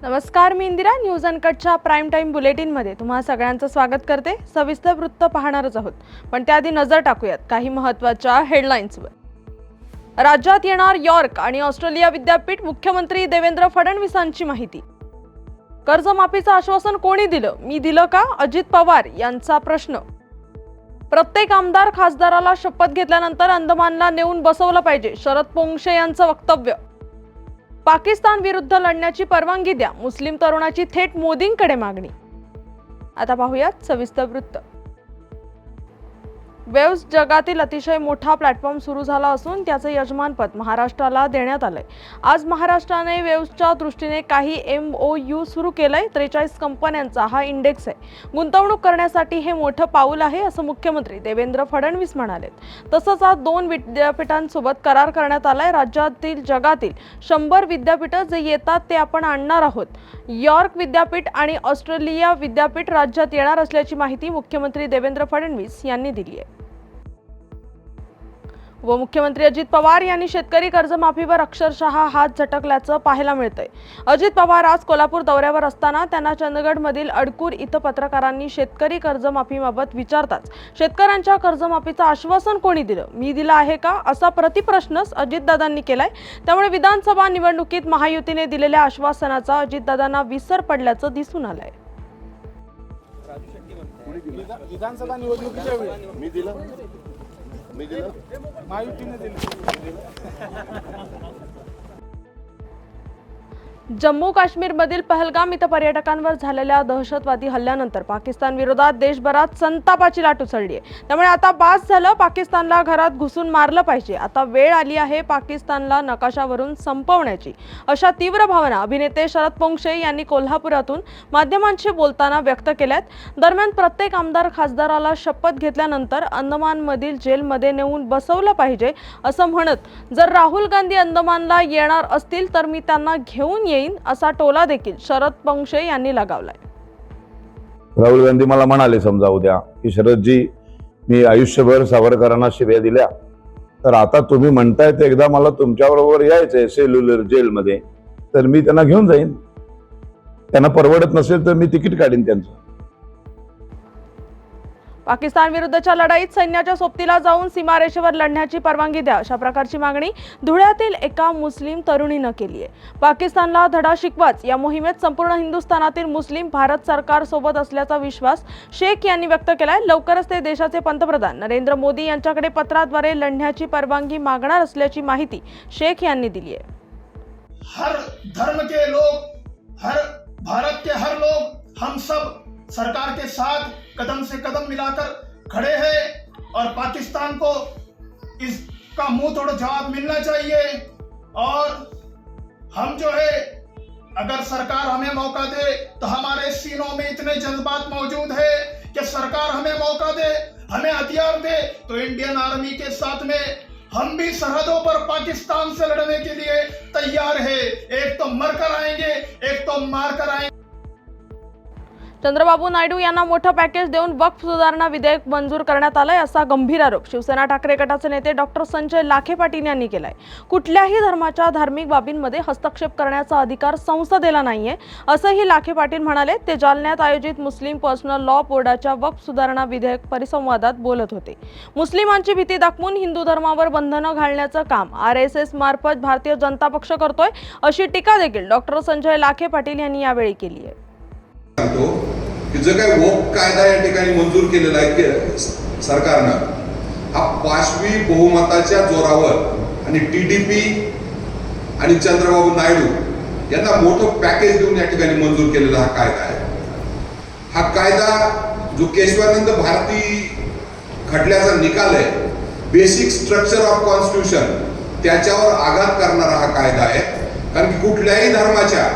नमस्कार, मी Indira. News अनकटच्या prime time बुलेटिनमध्ये तुम्हा सगळ्यांचं स्वागत करते. सविस्तर वृत्त पाहणारच आहोत, पण त्याआधी नजर टाकूयात काही महत्त्वाच्या हेडलाईन्सवर. राज्यात येणार यॉर्क आणि ऑस्ट्रेलिया विद्यापीठ, मुख्यमंत्री देवेंद्र फडणवीसांची माहिती. कर्जमाफीचं आश्वासन कोणी दिलं? मी दिलं का? अजित पवार यांचा प्रश्न. प्रत्येक आमदार खासदाराला शपथ घेतल्यानंतर अंदमानला नेऊन बसवलं पाहिजे, शरद पोंक्षे यांचं वक्तव्य. पाकिस्तान विरुद्ध लढण्याची परवानगी द्या, मुस्लिम तरुणाची थेट मोदींकडे मागणी. आता पाहूयात सविस्तर वृत्त. वेव्स जगातील अतिशय मोठा प्लॅटफॉर्म सुरू झाला असून त्याचे यजमानपद महाराष्ट्राला देण्यात आलंय. आज महाराष्ट्राने वेव्सच्या दृष्टीने काही MOU सुरू केलंय. 43 कंपन्यांचा हा इंडेक्स आहे. गुंतवणूक करण्यासाठी हे मोठं पाऊल आहे, असं मुख्यमंत्री देवेंद्र फडणवीस म्हणालेत. तसंच आज 2 विद्यापीठांसोबत करार करण्यात आलाय. राज्यातील जगातील 100 विद्यापीठं जे येतात ते आपण आणणार आहोत. यॉर्क विद्यापीठ आणि ऑस्ट्रेलिया विद्यापीठ राज्यात येणार असल्याची माहिती मुख्यमंत्री देवेंद्र फडणवीस यांनी दिली आहे. व मुख्यमंत्री अजित पवार यांनी शेतकरी कर्जमाफीवर अक्षरशः हात झटकल्याचं पाहायला मिळतंय. अजित पवार आज कोल्हापूर दौऱ्यावर असताना त्यांना चंदगडमधील अडकूर इथं पत्रकारांनी शेतकरी कर्जमाफीबाबत विचारताच शेतकऱ्यांच्या कर्जमाफीचं आश्वासन कोणी दिलं? मी दिलं आहे का? असा प्रतिप्रश्नच अजितदादांनी केलाय. त्यामुळे विधानसभा निवडणुकीत महायुतीने दिलेल्या आश्वासनाचा अजितदादांना विसर पडल्याचं दिसून आलंय. विधानसभा निवडणुकीच्या वेळी महायुतीने दिलं. जम्मू काश्मीरमधील पहलगाम इथं पर्यटकांवर झालेल्या दहशतवादी हल्ल्यानंतर पाकिस्तान विरोधात देशभरात संतापाची लाट उसळली आहे. त्यामुळे आता बास झालं, पाकिस्तानला घरात घुसून मारलं पाहिजे. आता वेळ आली आहे पाकिस्तानला नकाशावरून संपवण्याची, अशा तीव्र भावना अभिनेते शरद पोंक्षे यांनी कोल्हापुरातून माध्यमांशी बोलताना व्यक्त केल्यात. दरम्यान प्रत्येक आमदार खासदाराला शपथ घेतल्यानंतर अंदमानमधील जेलमध्ये नेऊन बसवलं पाहिजे असं म्हणत जर राहुल गांधी अंदमानला येणार असतील तर मी त्यांना घेऊन येईन असा टोला देखील शरद पोंक्षे यांनी लगावलाय. राहुल गांधी मला म्हणाले समजा उद्या की शरदजी, मी आयुष्यभर सावरकरांना शिव्या दिल्या, तर आता तुम्ही म्हणताय ते एकदा मला तुमच्याबरोबर यायचंय सेल्युलर जेलमध्ये, तर मी त्यांना घेऊन जाईन. त्यांना परवडत नसेल तर मी तिकीट काढीन त्यांचं. पाकिस्तान विरुद्धच्या लढाईत सैन्याच्या सोबतीला जाऊन सीमारेषेवर लढण्याची परवानगी द्या, अशा प्रकारची मागणी धुळ्यातील एका मुस्लिम तरुणीनं केली आहे. पाकिस्तानला धडा शिकवाच या मोहिमेत संपूर्ण हिंदुस्थानातील मुस्लिम भारत सरकार सोबत असल्याचा विश्वास शेख यांनी व्यक्त केलाय. लवकरच ते देशाचे पंतप्रधान नरेंद्र मोदी यांच्याकडे पत्राद्वारे लढण्याची परवानगी मागणार असल्याची माहिती शेख यांनी दिली आहे. हर धर्म के लोग, हर भारत के हर लोग, हम सब सरकार के साथ कदम से कदम मिलाकर खड़े हैं और पाकिस्तान को इसका मुंह तोड़ जवाब मिलना चाहिए. और हम जो है, अगर सरकार हमें मौका दे तो हमारे सीनों में इतने जज्बात मौजूद है कि सरकार हमें मौका दे, हमें हथियार दे तो इंडियन आर्मी के साथ में हम भी सरहदों पर पाकिस्तान से लड़ने के लिए तैयार है. एक तो मरकर आएंगे, एक तो मारकर आएंगे. चंद्रबाबू नायडू यांना मोठं पॅकेज देऊन वक्फ सुधारणा विधेयक मंजूर करण्यात आलंय, असा गंभीर आरोप शिवसेना ठाकरे गटाचे नेते डॉक्टर संजय लाखे पाटील यांनी केलाय. कुठल्याही धर्माच्या धार्मिक बाबींमध्ये हस्तक्षेप करण्याचा अधिकार संसदेला नाहीये, असंही लाखे पाटील म्हणाले. ते जालन्यात आयोजित मुस्लिम पर्सनल लॉ बोर्डाच्या वक्फ सुधारणा विधेयक परिसंवादात बोलत होते. मुस्लिमांची भीती दाखवून हिंदू धर्मावर बंधनं घालण्याचं काम RSS मार्फत भारतीय जनता पक्ष करतोय, अशी टीका देखील डॉक्टर संजय लाखे पाटील यांनी यावेळी केली आहे. की जो काही वक्फ कायदा या ठिकाणी मंजूर केलेला आहे सरकारनं, हा पाशवी बहुमताच्या जोरावर आणि TDP आणि चंद्रबाबू नायडू यांना मोठं पॅकेज देऊन या ठिकाणी मंजूर केलेला हा कायदा आहे. हा कायदा जो केशवानंद भारती खटल्याचा निकाल आहे, बेसिक स्ट्रक्चर ऑफ कॉन्स्टिट्यूशन, त्याच्यावर आघात करणारा हा कायदा आहे. कारण की कुठल्याही धर्माच्या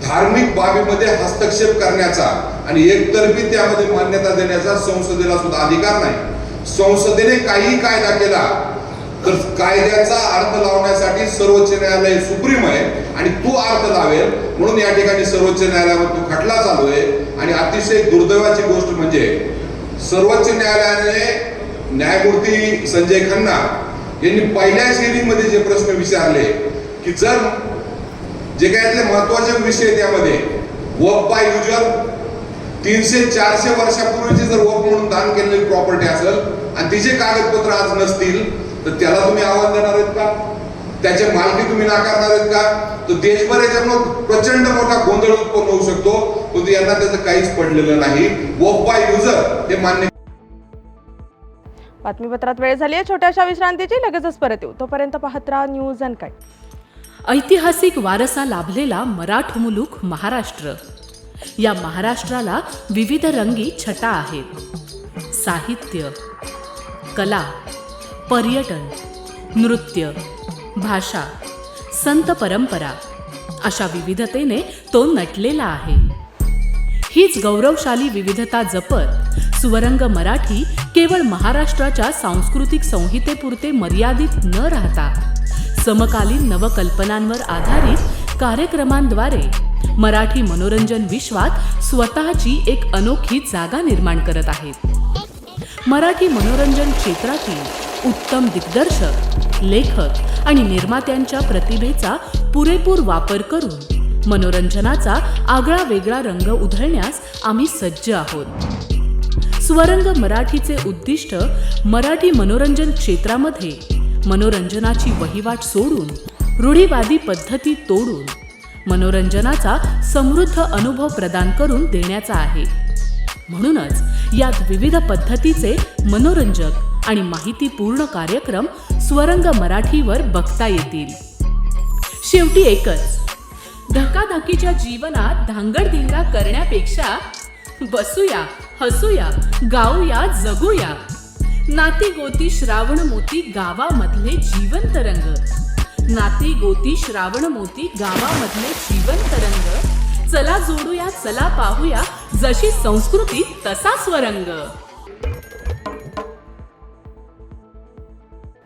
धार्मिक बाबीमध्ये हस्तक्षेप करण्याचा आणि एकतर्फी त्यामध्ये मान्यता देण्याचा संसदेला सुद्धा अधिकार नाही. संसदेने काही कायदा केला तर कायद्याचा अर्थ लावण्यासाठी सर्वोच्च न्यायालय सुप्रीम आहे आणि तो अर्थ लावेल म्हणून या ठिकाणी सर्वोच्च न्यायालयावर तो खटला चालू आहे. आणि अतिशय दुर्दैवाची गोष्ट म्हणजे सर्वोच्च न्यायालयाने न्यायमूर्ती संजय खन्ना यांनी पहिल्या श्रेणीमध्ये जे प्रश्न विचारले की जर जे काही यातले महत्वाचे विषय आहेत त्यामध्ये वर्क बाय युजर 300-400 वर्षापूर्वीची जर वर्क म्हणून दान केलेली प्रॉपर्टी असेल आणि तिचे कागदपत्र आज नसतील तर त्याला तुम्ही आव्हान देणार आहेत का? त्याचे मालकी तुम्ही नाकारणार आहेत का? तर देशभर याच्यामुळे प्रचंड मोठा गोंधळ उत्पन्न होऊ शकतो, परंतु यांना त्याचं काहीच पडलेलं नाही. वर्क बाय युजर हे मान्य. बातमीपत्रात वेळ झाली आहे छोट्याशा विश्रांतीची, लगेचच परत येऊ. तोपर्यंत पाहत राहा न्यूज अनकट. ऐतिहासिक वारसा लाभलेला मराठ मुलूक महाराष्ट्र. या महाराष्ट्राला विविध रंगी छटा आहेत. साहित्य, कला, पर्यटन, नृत्य, भाषा, संत परंपरा अशा विविधतेने तो नटलेला आहे. हीच गौरवशाली विविधता जपत स्वरंग मराठी केवळ महाराष्ट्राच्या सांस्कृतिक संहितेपुरते मर्यादित न राहता समकालीन नवकल्पनांवर आधारित कार्यक्रमांद्वारे मराठी मनोरंजन विश्वात स्वतःची एक अनोखी जागा निर्माण करत आहेत. मराठी मनोरंजन क्षेत्रातील उत्तम दिग्दर्शक, लेखक आणि निर्मात्यांच्या प्रतिभेचा पुरेपूर वापर करून मनोरंजनाचा आगळा वेगळा रंग उधळण्यास आम्ही सज्ज आहोत. स्वरंग मराठीचे उद्दिष्ट मराठी मनोरंजन क्षेत्रामध्ये मनोरंजनाची वहिवाट सोडून रूढीवादी पद्धती तोडून मनोरंजनाचा समृद्ध अनुभव प्रदान करून देण्याचा आहे. म्हणूनच यात विविध पद्धतीचे मनोरंजक आणि माहितीपूर्ण कार्यक्रम स्वरंग मराठीवर बघता येतील. शेवटी एकच, धकाधकीच्या जीवनात धांगडधिंगा करण्यापेक्षा बसूया, हसूया, गाऊया, जगूया. नाती गोती श्रावण मोती गावामधले जीवंत रंग. नाती गोती श्रावण मोती गावामधले जीवंत रंग. चला जोडूया, चला पाहूया, जशी संस्कृती तसा स्वरंग.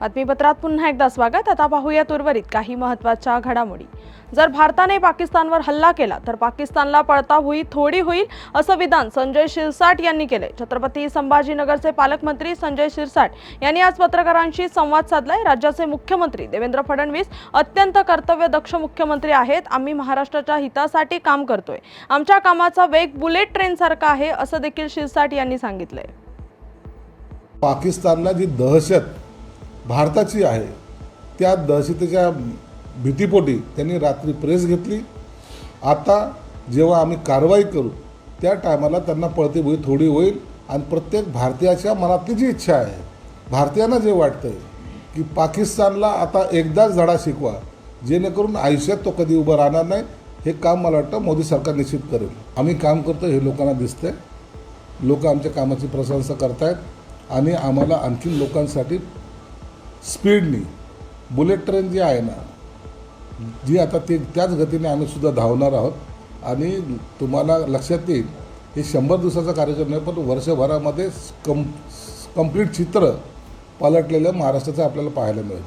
बातमीपत्रात पुन्हा एकदा स्वागत. आता पाहूयात उर्वरित काही महत्त्वाच्या घडामोडी. जर भारताने पाकिस्तानवर हल्ला केला तर पाकिस्तानला पळता भुई थोडी होईल, असं विधान संजय शिरसाट यांनी केले. छत्रपती संभाजीनगरचे पालकमंत्री संजय शिरसाट यांनी आज पत्रकारांशी संवाद साधलाय. राज्याचे मुख्यमंत्री देवेंद्र फडणवीस अत्यंत कर्तव्यदक्ष मुख्यमंत्री आहेत. आम्ही महाराष्ट्राच्या हितासाठी काम करतोय. आमच्या कामाचा वेग बुलेट ट्रेन सारखा आहे, असं देखील शिरसाट यांनी सांगितलंय. पाकिस्तानला जी दहशत भारताची आहे त्या दहशतीच्या भीतीपोटी त्यांनी रात्री प्रेस घेतली. आता जेव्हा आम्ही कारवाई करू त्या टायमाला त्यांना पळती भुई थोडी होईल आणि प्रत्येक भारतीयाच्या मनातली जी इच्छा आहे, भारतीयांना जे वाटतंय की पाकिस्तानला आता एकदाच धडा शिकवा जेणेकरून आयुष्यात तो कधी उभं राहणार नाही, हे काम मला वाटतं मोदी सरकार निश्चित करेल. आम्ही काम करतो हे लोकांना दिसतंय. लोक आमच्या कामाची प्रशंसा करतायत आणि आम्हाला आणखीन लोकांसाठी स्पीडनी बुलेट ट्रेन जी आहे ना, जी आता त्याच गतीने आम्ही सुद्धा धावणार आहोत. आणि तुम्हाला लक्षात येईल हे 100 दिवसाचा कार्यक्रम नाही, पण वर्षभरामध्ये कंप्लीट चित्र पलटलेलं महाराष्ट्राचं आपल्याला पाहायला मिळेल.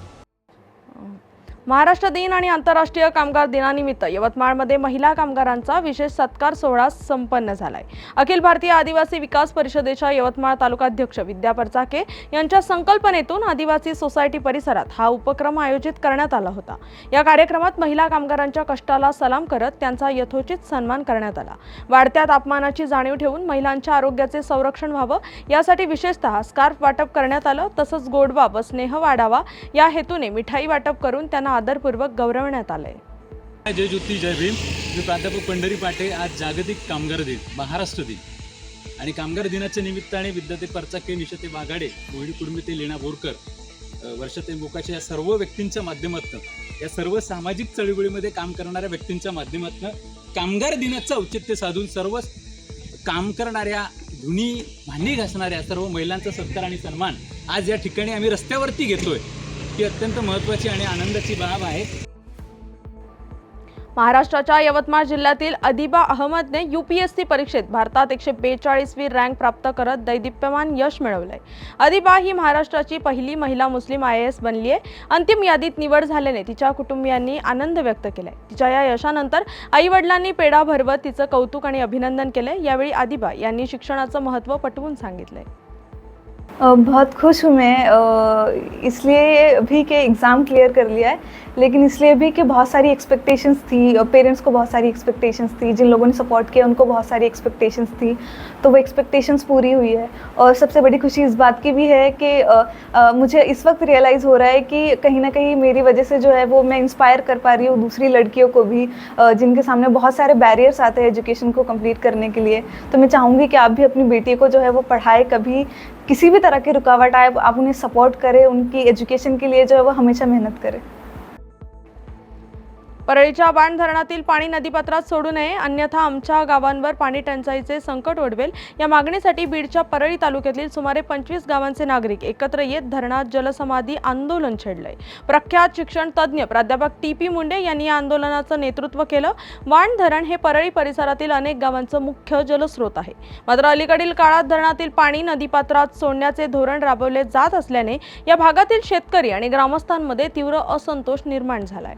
महाराष्ट्र दिन आणि आंतरराष्ट्रीय कामगार दिनानिमित्त यवतमाळमध्ये महिला कामगारांचा विशेष सत्कार सोहळा संपन्न झालाय. अखिल भारतीय आदिवासी विकास परिषदेच्या यवतमाळ तालुकाध्यक्ष विद्या परचाके यांच्या संकल्पनेतून आदिवासी सोसायटी परिसरात हा उपक्रम आयोजित करण्यात आला होता. या कार्यक्रमात महिला कामगारांच्या कष्टाला सलाम करत त्यांचा यथोचित सन्मान करण्यात आला. वाढत्या तापमानाची जाणीव ठेवून महिलांच्या आरोग्याचे संरक्षण व्हावं यासाठी विशेषतः स्कार्फ वाटप करण्यात आलं. तसंच गोडवा व स्नेह वाढावा या हेतूने मिठाई वाटप करून त्यांना आदरपूर्वक गौरवण्यात आले. जय ज्योती जय भीम. मी प्राध्यापक पंढरी पाटे. आज जागतिक कामगार दिन, महाराष्ट्र दिन आणि कामगार दिनाच्या निमित्ताने विद्याते परचाके, निशते वाघाडे, मोहिनी कुर्मी ते लीना बोरकर, वर्षाते मोकाचे या सर्व व्यक्तींच्या माध्यमातून, या सर्व सामाजिक चळवळीमध्ये काम करणाऱ्या व्यक्तींच्या माध्यमातून कामगार दिनाचं औचित्य साधून सर्व काम करणाऱ्या, धुनी भांडी घासणाऱ्या सर्व महिलांचा सत्कार आणि सन्मान आज या ठिकाणी आम्ही रस्त्यावरती घेतोय. ही अत्यंत महत्त्वाची आणि आनंदाची बाब आहे. महाराष्ट्राच्या यवतमाळ जिल्ह्यातील अदिबा अहमदने UPSC परीक्षेत भारतात 142वी रँक प्राप्त करत दैदिप्यमान यश मिळवलंय. अदिबा ही महाराष्ट्राची पहिली महिला मुस्लिम IAS बनली आहे. अंतिम यादीत निवड झाल्याने तिच्या कुटुंबियांनी आनंद व्यक्त केलाय. तिच्या या यशानंतर आई वडिलांनी पेढा भरवत तिचं कौतुक आणि अभिनंदन केलंय. यावेळी अदिबा यांनी शिक्षणाचं महत्त्व पटवून सांगितलंय. बहुत खुश हूँ मैं इसलिए भी कि एग्ज़ाम क्लियर कर लिया है. लेकिन इसलिए भी कि बहुत सारी एक्सपेक्टेशंस थी, पेरेंट्स को बहुत सारी एक्सपेक्टेशंस थी, जिन लोगों ने सपोर्ट किया उनको बहुत सारी एक्सपेक्टेशंस थी, तो वो एक्सपेक्टेशंस पूरी हुई है। और सबसे बड़ी खुशी इस बात की भी है कि मुझे इस वक्त रियलाइज़ हो रहा है कि कहीं ना कहीं मेरी वजह से जो है वो मैं इंस्पायर कर पा रही हूँ दूसरी लड़कियों को भी, जिनके सामने बहुत सारे बैरियर्स आते हैं एजुकेशन को कंप्लीट करने के लिए। तो मैं चाहूँगी कि आप भी अपनी बेटी को जो है वो पढ़ाए, कभी किसी भी तरह की रुकावट आए आप उन्हें सपोर्ट करें, उनकी एजुकेशन के लिए जो है वो हमेशा मेहनत करें। परळीच्या बाण धरणातील पाणी नदीपात्रात सोडू नये, अन्यथा आमच्या गावांवर पाणी टंचाईचे संकट ओढवेल या मागणीसाठी बीडच्या परळी तालुक्यातील सुमारे 25 गावांचे नागरिक एकत्र येत धरणात जलसमाधी आंदोलन छेडलंय। प्रख्यात शिक्षण तज्ज्ञ प्राध्यापक टी.पी. मुंडे यांनी या आंदोलनाचं नेतृत्व केलं। बाण धरण हे परळी परिसरातील अनेक गावांचं मुख्य जलस्रोत आहे, मात्र अलीकडील काळात धरणातील पाणी नदीपात्रात सोडण्याचे धोरण राबवले जात असल्याने या भागातील शेतकरी आणि ग्रामस्थांमध्ये तीव्र असंतोष निर्माण झालाय।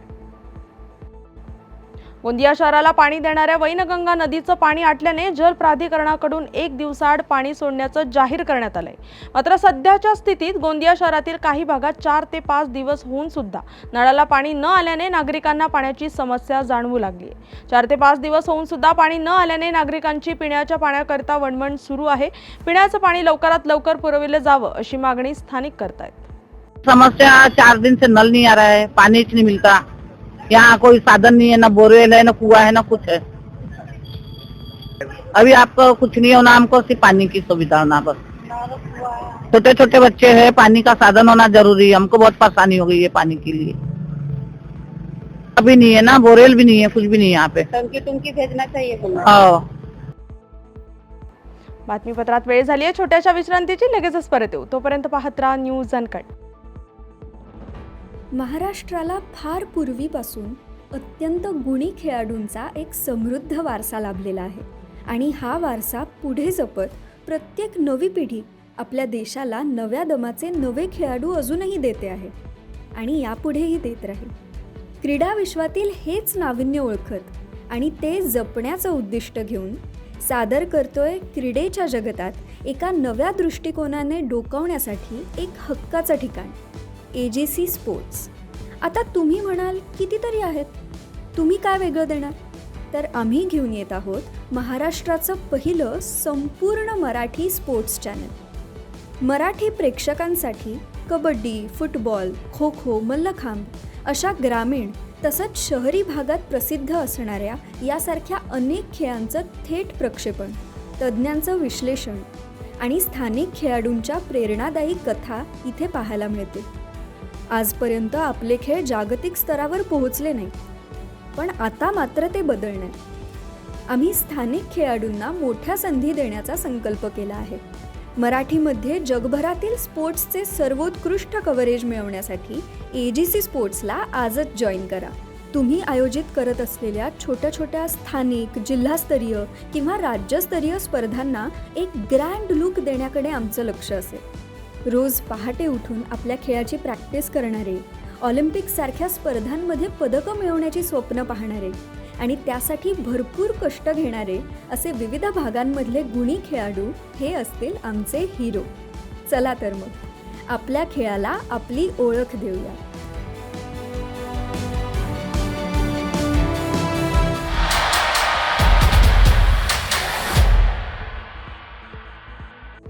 गोंदिया शहराला पाणी देणाऱ्या वैनगंगा नदीचं पाणी आटल्याने जल प्राधिकरणाकडून 1 दिवसाआड पाणी सोडण्याचं जाहीर करण्यात आलंय। मात्र सध्याच्या स्थितीत गोंदिया शहरातील काही भागात 4 ते 5 दिवस होऊन सुद्धा नळाला पाणी न आल्याने नागरिकांना पाण्याची समस्या जाणवू लागली आहे। 4 ते 5 दिवस होऊन सुद्धा पाणी न आल्याने नागरिकांची पिण्याच्या पाण्याकरता वणवण सुरू आहे। पिण्याचं पाणी लवकरात लवकर पुरविले जावं अशी मागणी स्थानिक करतायत। समस्या 4 दिन से नल नहीं आ रहा है, पानी नहीं मिलता, यहाँ कोई साधन नहीं है, ना बोरवेल है, ना कुआं है, ना कुछ है। अभी आपको कुछ नहीं होना, हमको सिर्फ पानी की सुविधा होना बस। छोटे छोटे बच्चे हैं, पानी का साधन होना जरूरी है, हमको बहुत परेशानी हो गई है पानी के लिए। अभी नहीं है ना, बोरवेल भी नहीं है, कुछ भी नहीं है यहाँ पे। टंकी भेजना चाहिए। हाँ। बातमीपत्रात वेळ झाली आहे छोट्याशा विश्रांतीची, लगेचच परत येऊ। तोपर्यंत पाहत राहा न्यूज अनकट। महाराष्ट्राला फार पूर्वीपासून अत्यंत गुणी खेळाडूंचा एक समृद्ध वारसा लाभलेला आहे आणि हा वारसा पुढे जपत प्रत्येक नवी पिढी आपल्या देशाला नव्या दमाचे नवे खेळाडू अजूनही देते आहे आणि यापुढेही देत राहील। क्रीडा विश्वातील हेच नाविन्य ओळखत आणि ते जपण्याचं उद्दिष्ट घेऊन सादर करतोय क्रीडेच्या जगतात एका नव्या दृष्टिकोनाने डोकावण्यासाठी एक हक्काचं ठिकाण AGC स्पोर्ट्स। आता तुम्ही म्हणाल कितीतरी आहेत, तुम्ही काय वेगळं देणार? तर आम्ही घेऊन येत आहोत महाराष्ट्राचं पहिलं संपूर्ण मराठी स्पोर्ट्स चॅनल। मराठी प्रेक्षकांसाठी कबड्डी, फुटबॉल, खो खो, मल्लखांब अशा ग्रामीण तसंच शहरी भागात प्रसिद्ध असणाऱ्या यासारख्या अनेक खेळांचं थेट प्रक्षेपण, तज्ज्ञांचं विश्लेषण आणि स्थानिक खेळाडूंच्या प्रेरणादायी कथा इथे पाहायला मिळते। आजपर्यंत आपले खेळ जागतिक स्तरावर पोहोचले नाही, पण आता मात्र ते बदलणार। आम्ही स्थानिक खेळाडूंना मोठ्या संधी देण्याचा संकल्प केला आहे। मराठीमध्ये जगभरातील स्पोर्ट्सचे सर्वोत्कृष्ट कव्हरेज मिळवण्यासाठी AGC स्पोर्ट्सला आजच जॉईन करा। तुम्ही आयोजित करत असलेल्या छोट्या छोट्या स्थानिक, जिल्हास्तरीय किंवा राज्यस्तरीय स्पर्धांना एक ग्रँड लुक देण्याकडे आमचं लक्ष असेल। रोज पहाटे उठून आपल्या खेळाची प्रॅक्टिस करणारे, ऑलिम्पिकसारख्या स्पर्धांमध्ये पदकं मिळवण्याची स्वप्न पाहणारे आणि त्यासाठी भरपूर कष्ट घेणारे असे विविध भागांमधले गुणी खेळाडू हे असतील आमचे हिरो। चला तर मग आपल्या खेळाला आपली ओळख देऊया।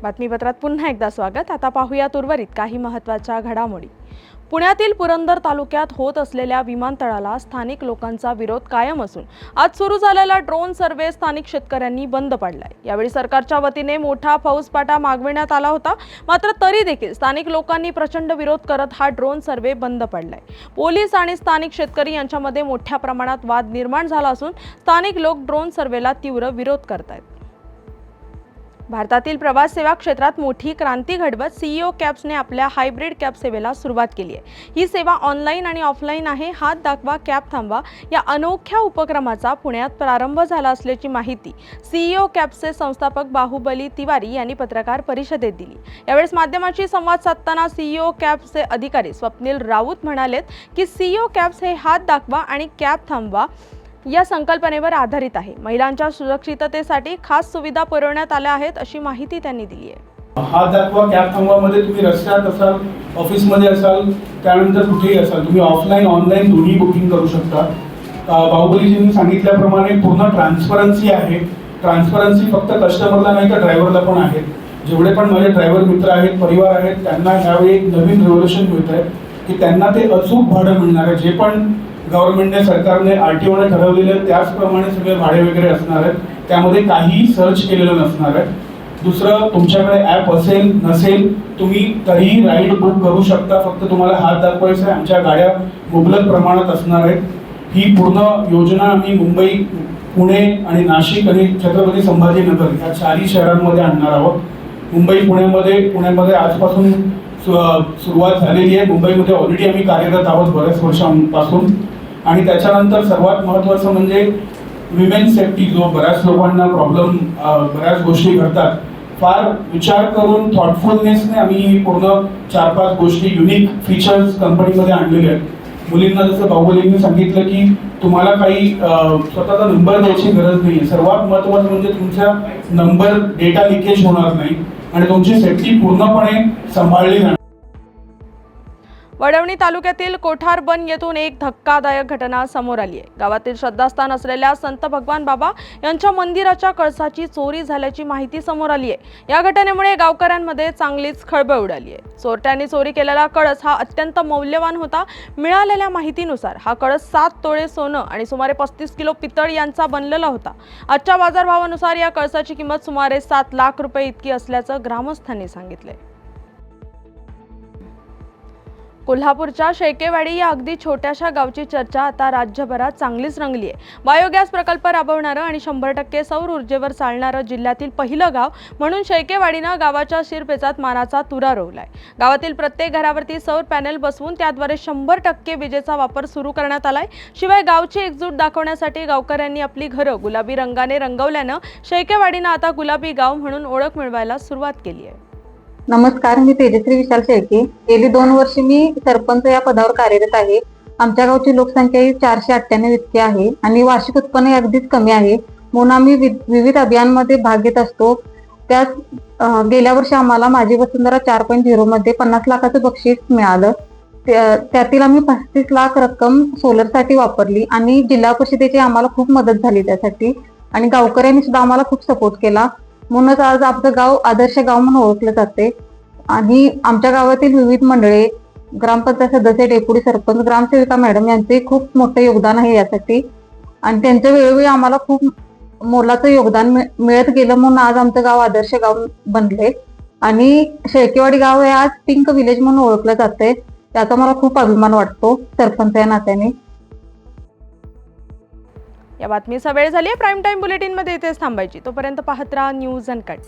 बातमीपत्रात पुन्हा एकदा स्वागत। आता पाहूयात उर्वरित काही महत्त्वाच्या घडामोडी। पुण्यातील पुरंदर तालुक्यात होत असलेल्या विमानतळाला स्थानिक लोकांचा विरोध कायम असून आज सुरू झालेला ड्रोन सर्व्हे स्थानिक शेतकऱ्यांनी बंद पाडलाय। यावेळी सरकारच्या वतीने मोठा फौजफाटा मागविण्यात आला होता, मात्र तरी देखील स्थानिक लोकांनी प्रचंड विरोध करत हा ड्रोन सर्व्हे बंद पाडलाय। पोलीस आणि स्थानिक शेतकरी यांच्यामध्ये मोठ्या प्रमाणात वाद निर्माण झाला असून स्थानिक लोक ड्रोन सर्व्हेला तीव्र विरोध करतायत। भारतातील प्रवास सेवा क्षेत्रात मोठी क्रांती घडवत CEO कॅब्सने आपल्या हायब्रिड कॅब सेवेला सुरुवात केली आहे। ही सेवा ऑनलाईन आणि ऑफलाईन आहे। हात दाखवा, कॅब थांबवा या अनोख्या उपक्रमाचा पुण्यात प्रारंभ झाला असल्याची माहिती CEO कॅब्सचे संस्थापक बाहुबली तिवारी यांनी पत्रकार परिषदेत दिली। यावेळी माध्यमांशी संवाद साधताना CEO कॅब्सचे अधिकारी स्वप्नील राऊत म्हणालेत की CEO कॅब्स हे हात दाखवा आणि कॅब थांबवा या संकल्पनेवर आधारित आहे। महिलांच्या सुरक्षिततेसाठी खास सुविधा पुरवण्यात आल्या आहेत अशी माहिती त्यांनी दिली आहे। हात दाखवा कॅब थांबवामध्ये तुम्ही रस्त्यात असाल, ऑफिसमध्ये असाल, त्यानंतर कुठेही असाल, तुम्ही ऑफलाईन ऑनलाईन दोन्ही बुकिंग करू शकता. बाहुबलीजींनी सांगितल्याप्रमाणे पूर्ण ट्रान्सपरन्सी आहे. ट्रान्सपरन्सी फक्त कस्टमरला नाही तर ड्रायव्हरला पण आहे. जेवढे पण माझे ड्रायव्हर मित्र आहेत, परिवार आहेत, त्यांना ह्यावेळी एक नवीन रेव्होल्युशन मिळत आहे की त्यांना ते अचूक भाडं मिळणार आहे. जे पण गव्हर्नमेंटने, सरकारने, RTOने ठरवलेलं त्याचप्रमाणे सगळे भाडे वगैरे असणार आहेत. त्यामध्ये काहीही सर्च केलेलं नसणार आहे. दुसरं, तुमच्याकडे ॲप असेल नसेल तुम्ही तरीही राईड बुक करू शकता. फक्त तुम्हाला हात दाखवायचा आहे. आमच्या गाड्या मुबलक प्रमाणात असणार आहेत. ही पूर्ण योजना आम्ही मुंबई, पुणे आणि नाशिक आणि छत्रपती संभाजीनगर या 4ही शहरांमध्ये आणणार आहोत. मुंबई, पुण्यामध्ये आजपासून सुरुवात झालेली आहे. मुंबईमध्ये ऑलरेडी आम्ही कार्यरत आहोत बऱ्याच वर्षांपासून. आणि त्याच्यानंतर सर्वात महत्त्वाचं म्हणजे विमेन सेफ्टी, जो बऱ्याच लोकांना प्रॉब्लेम, बऱ्याच गोष्टी घडतात. फार विचार करून थॉटफुलनेसने आम्ही ही पूर्ण 4-5 गोष्टी, युनिक फीचर्स कंपनीमध्ये आणलेले आहेत. मुलींना जसं बाहुबलींनी सांगितलं की तुम्हाला काही स्वतःचा नंबर द्यायची गरज नाही. सर्वात महत्त्वाचं म्हणजे तुमचा नंबर डेटा लिकेज होणार नाही आणि तुमची सेफ्टी पूर्णपणे सांभाळली जाणार. वडवणी तालुक्यातील कोठारबन येथून एक धक्कादायक घटना समोर आली आहे. गावातील श्रद्धास्थान असलेल्या संत भगवान बाबा यांच्या मंदिराच्या कळसाची चोरी झाल्याची माहिती समोर आली आहे. या घटनेमुळे गावकऱ्यांमध्ये चांगलीच खळबळ उडाली आहे. चोरट्यांनी चोरी केलेला कळस हा अत्यंत मौल्यवान होता. मिळालेल्या माहितीनुसार हा कळस 7 तोळे सोनं आणि सुमारे 35 किलो पितळ यांचा बनलेला होता. आजच्या बाजारभावानुसार या कळसाची किंमत सुमारे 7 लाख रुपये इतकी असल्याचं ग्रामस्थांनी सांगितले. कोल्हापूरच्या शेकेवाडी या अगदी छोट्याशा गावची चर्चा आता राज्यभरात चांगलीच रंगली आहे. बायोगॅस प्रकल्प राबवणारं आणि 100% सौर ऊर्जेवर चालणारं जिल्ह्यातील पहिलं गाव म्हणून शेकेवाडीनं गावाच्या शिरपेचात मानाचा तुरा रोवलाय. गावातील प्रत्येक घरावरती सौर पॅनेल बसवून त्याद्वारे 100% विजेचा वापर सुरू करण्यात आलाय. शिवाय गावची एकजूट दाखवण्यासाठी गावकऱ्यांनी आपली घरं गुलाबी रंगाने रंगवल्यानं शेकेवाडीनं आता गुलाबी गाव म्हणून ओळख मिळवायला सुरुवात केली आहे. नमस्कार, मी तेजश्री विशाल शेळके. गेली 2 वर्ष मी सरपंच या पदावर कार्यरत आहे. आमच्या गावची लोकसंख्या ही 498 इतकी आहे आणि वार्षिक उत्पन्न अगदीच कमी आहे. म्हणून आम्ही विविध अभियानांमध्ये भाग घेत असतो. त्यात गेल्या वर्षी आम्हाला माझी वसुंधरा 4.0 मध्ये 50 लाखाचं बक्षीस मिळालं. त्यातील आम्ही 35 लाख रक्कम सोलरसाठी वापरली आणि जिल्हा परिषदेची आम्हाला खूप मदत झाली त्यासाठी आणि गावकऱ्यांनी सुद्धा आम्हाला खूप सपोर्ट केला. म्हणूनच आज आमचं गाव आदर्श गाव म्हणून ओळखलं जाते. आणि आमच्या गावातील विविध मंडळे, ग्रामपंचायत सदस्य, डेप्युटी सरपंच, ग्रामसेविका मॅडम यांचे खूप मोठं योगदान आहे यासाठी आणि त्यांच्या वेळोवेळी आम्हाला खूप मोलाचं योगदान मिळत गेलं. म्हणून आज आमचं गाव आदर्श गाव बनले आणि शेळकेवाडी गाव हे आज पिंक विलेज म्हणून ओळखलं जाते. त्याचा मला खूप अभिमान वाटतो सरपंच या नात्याने. या बातमीचा वेळ झाली आहे. प्राईम टाइम बुलेटिनमध्ये इथेच थांबायची. तोपर्यंत पाहत राहा न्यूज अनकट.